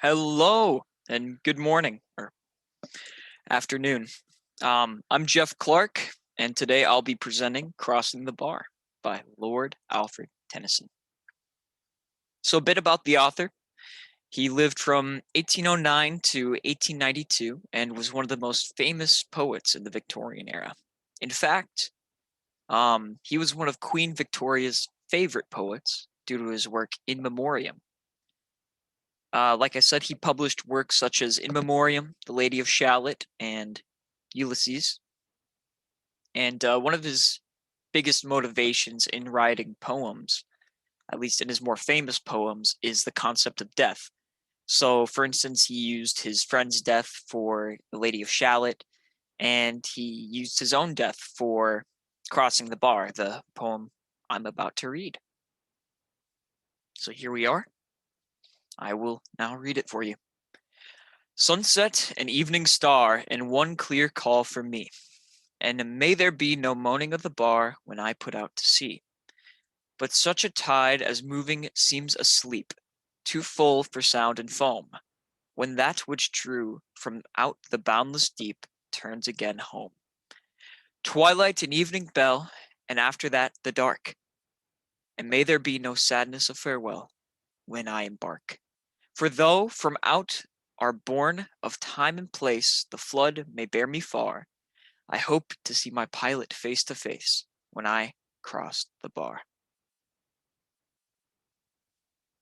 Hello and good morning or afternoon. I'm Jeff Clark, and today I'll be presenting Crossing the Bar by Lord Alfred Tennyson. So, a bit about the author. He lived from 1809 to 1892 and was one of the most famous poets in the Victorian era. In fact, he was one of Queen Victoria's favorite poets due to his work In Memoriam. Like I said, he published works such as In Memoriam, The Lady of Shalott, and Ulysses. And one of his biggest motivations in writing poems, at least in his more famous poems, is the concept of death. So, for instance, he used his friend's death for The Lady of Shalott, and he used his own death for Crossing the Bar, the poem I'm about to read. So here we are. I will now read it for you. Sunset and evening star, and one clear call for me. And may there be no moaning of the bar when I put out to sea, but such a tide as moving seems asleep, too full for sound and foam, when that which drew from out the boundless deep turns again home. Twilight and evening bell, and after that the dark, and may there be no sadness of farewell when I embark. For though from out are born of time and place the flood may bear me far, I hope to see my pilot face to face when I cross the bar.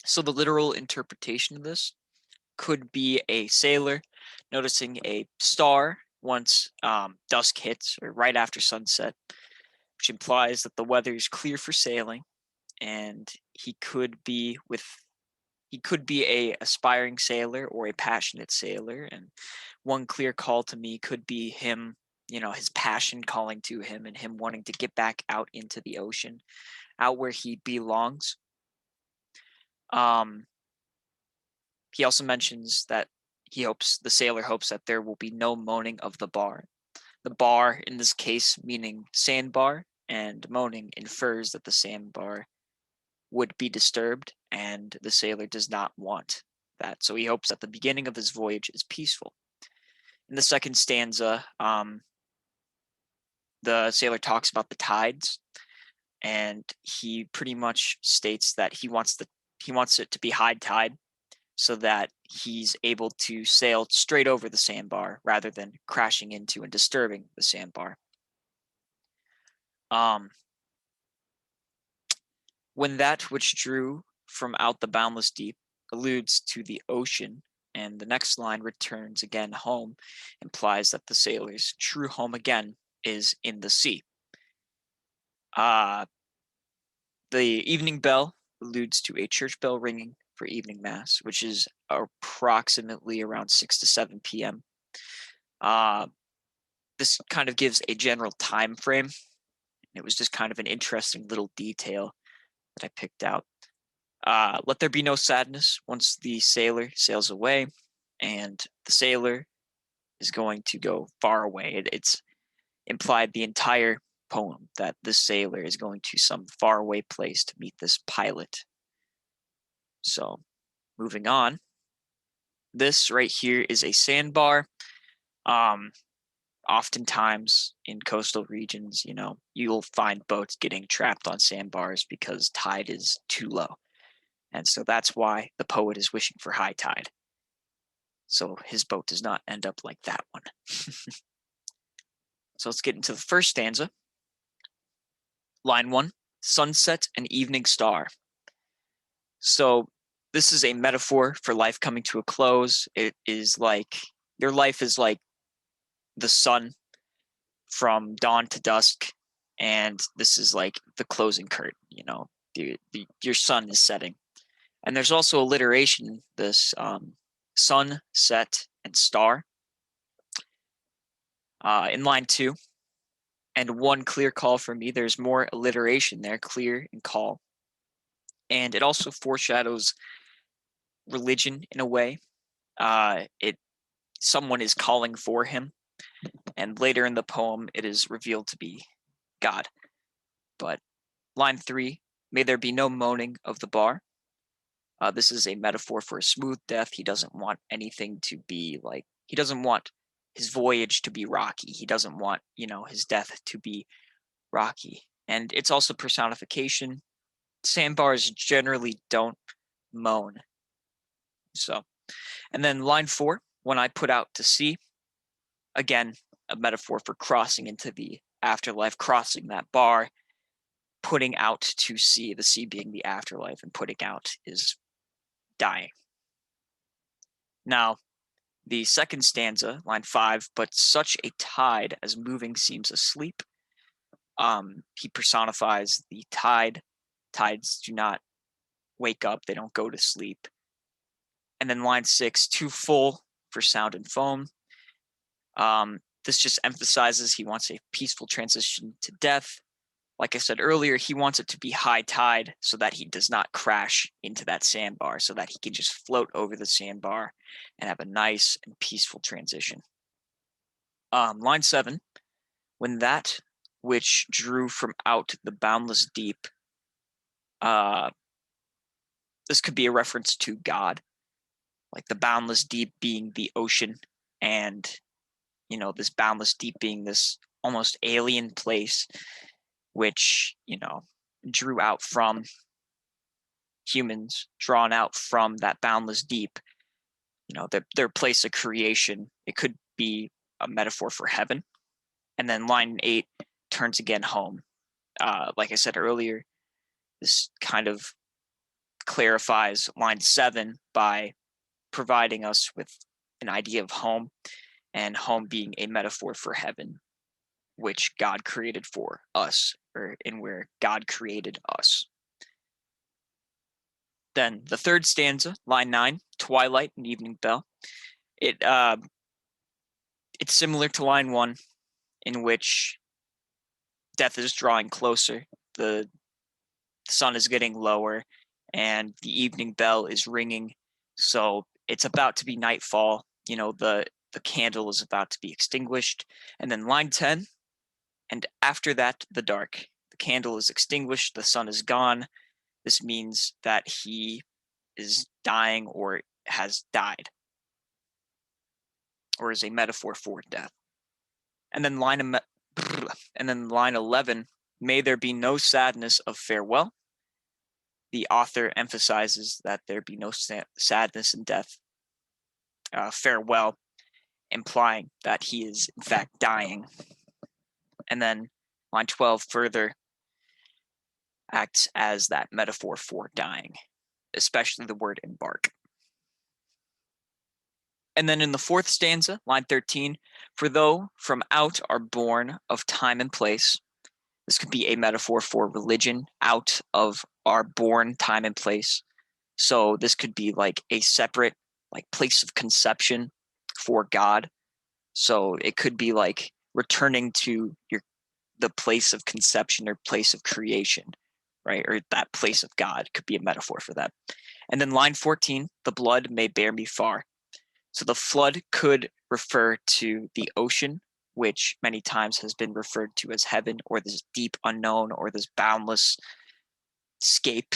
So the literal interpretation of this could be a sailor noticing a star once dusk hits or right after sunset, which implies that the weather is clear for sailing, and he could be a aspiring sailor or a passionate sailor, and one clear call to me could be him, his passion calling to him and him wanting to get back out into the ocean, out where he belongs. Um, he also mentions that the sailor hopes that there will be no moaning of the bar. The bar in this case meaning sandbar, and moaning infers that the sandbar would be disturbed, and the sailor does not want that. So he hopes that the beginning of his voyage is peaceful. In the second stanza, the sailor talks about the tides, and he pretty much states that he wants it to be high tide so that he's able to sail straight over the sandbar rather than crashing into and disturbing the sandbar. Um, when that which drew from out the boundless deep alludes to the ocean, and the next line returns again home, implies that the sailor's true home again is in the sea. Uh, the evening bell alludes to a church bell ringing for evening mass, which is approximately around 6 to 7 p.m. Uh, this kind of gives a general time frame. It was just kind of an interesting little detail that I picked out. Let there be no sadness once the sailor sails away, and the sailor is going to go far away. It's implied the entire poem that the sailor is going to some faraway place to meet this pilot. So, moving on, this right here is a sandbar. Um, Oftentimes in coastal regions, you'll find boats getting trapped on sandbars because tide is too low. And so that's why the poet is wishing for high tide. So his boat does not end up like that one. So let's get into the first stanza. Line 1, sunset and evening star. So this is a metaphor for life coming to a close. It is like your life is like the sun from dawn to dusk, and this is like the closing curtain. Your sun is setting, and there's also alliteration. This sun, set, and star. In line 2, and one clear call for me. There's more alliteration there, clear and call, and it also foreshadows religion in a way. It Someone is calling for him, and later in the poem, it is revealed to be God. But line 3, may there be no moaning of the bar. This is a metaphor for a smooth death. He doesn't want anything to be like, he doesn't want his voyage to be rocky. He doesn't want, his death to be rocky. And it's also personification. Sandbars generally don't moan. So, and then line 4, when I put out to sea, again, a metaphor for crossing into the afterlife, crossing that bar, putting out to sea, the sea being the afterlife, and putting out is dying. Now, the second stanza, line 5, but such a tide as moving seems asleep. He personifies the tide. Tides do not wake up, they don't go to sleep. And then line 6, too full for sound and foam. This just emphasizes he wants a peaceful transition to death. Like I said earlier, he wants it to be high tide so that he does not crash into that sandbar, so that he can just float over the sandbar and have a nice and peaceful transition. Line 7, when that which drew from out the boundless deep, this could be a reference to God, like the boundless deep being the ocean, and this boundless deep being this almost alien place which drew out from humans, drawn out from that boundless deep, their place of creation. It could be a metaphor for heaven. And then line 8 turns again home. Like I said earlier, this kind of clarifies line 7 by providing us with an idea of home, and home being a metaphor for heaven, which God created for us, or in where God created us. Then the third stanza, line 9, twilight and evening bell. It's similar to line 1, in which death is drawing closer, the sun is getting lower, and the evening bell is ringing. So it's about to be nightfall. The candle is about to be extinguished. And then line 10, and after that, the dark. The candle is extinguished, the sun is gone. This means that he is dying or has died, or is a metaphor for death. And then line 11, may there be no sadness of farewell. The author emphasizes that there be no sadness in death. Farewell, implying that he is in fact dying. And then line 12 further acts as that metaphor for dying, especially the word embark. And then in the fourth stanza, line 13, for though from out are born of time and place. This could be a metaphor for religion, out of our born time and place. So this could be like a separate place of conception for God. So it could be like returning to the place of conception or place of creation, right? Or that place of God could be a metaphor for that. And then line 14, the blood may bear me far. So the flood could refer to the ocean, which many times has been referred to as heaven, or this deep unknown, or this boundless scape.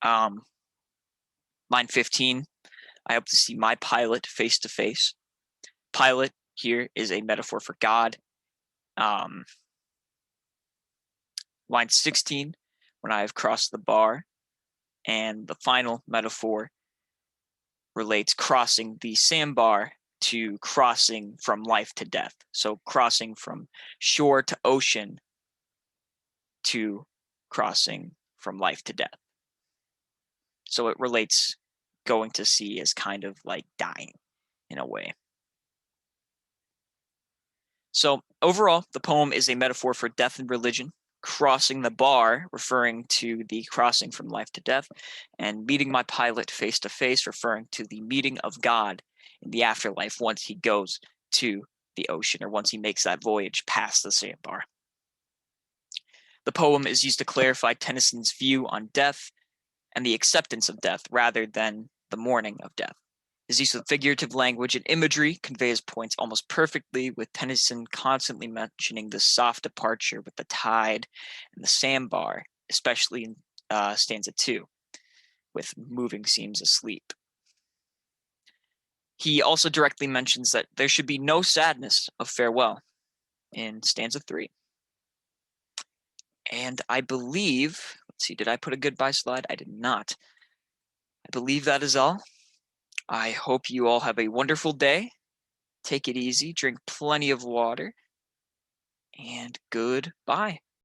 Line 15, I hope to see my pilot face to face. Pilot here is a metaphor for God. Line 16, when I have crossed the bar. And the final metaphor relates crossing the sandbar to crossing from life to death. So crossing from shore to ocean to crossing from life to death. So it relates going to sea as kind of like dying in a way. So overall, the poem is a metaphor for death and religion, crossing the bar, referring to the crossing from life to death, and meeting my pilot face to face, referring to the meeting of God in the afterlife once he goes to the ocean, or once he makes that voyage past the sandbar. The poem is used to clarify Tennyson's view on death and the acceptance of death rather than the mourning of death. His use of figurative language and imagery conveys points almost perfectly, with Tennyson constantly mentioning the soft departure with the tide and the sandbar, especially in stanza 2, with moving seems asleep. He also directly mentions that there should be no sadness of farewell in stanza 3. And I believe, let's see, did I put a goodbye slide? I did not. I believe that is all. I hope you all have a wonderful day. Take it easy, drink plenty of water, and goodbye.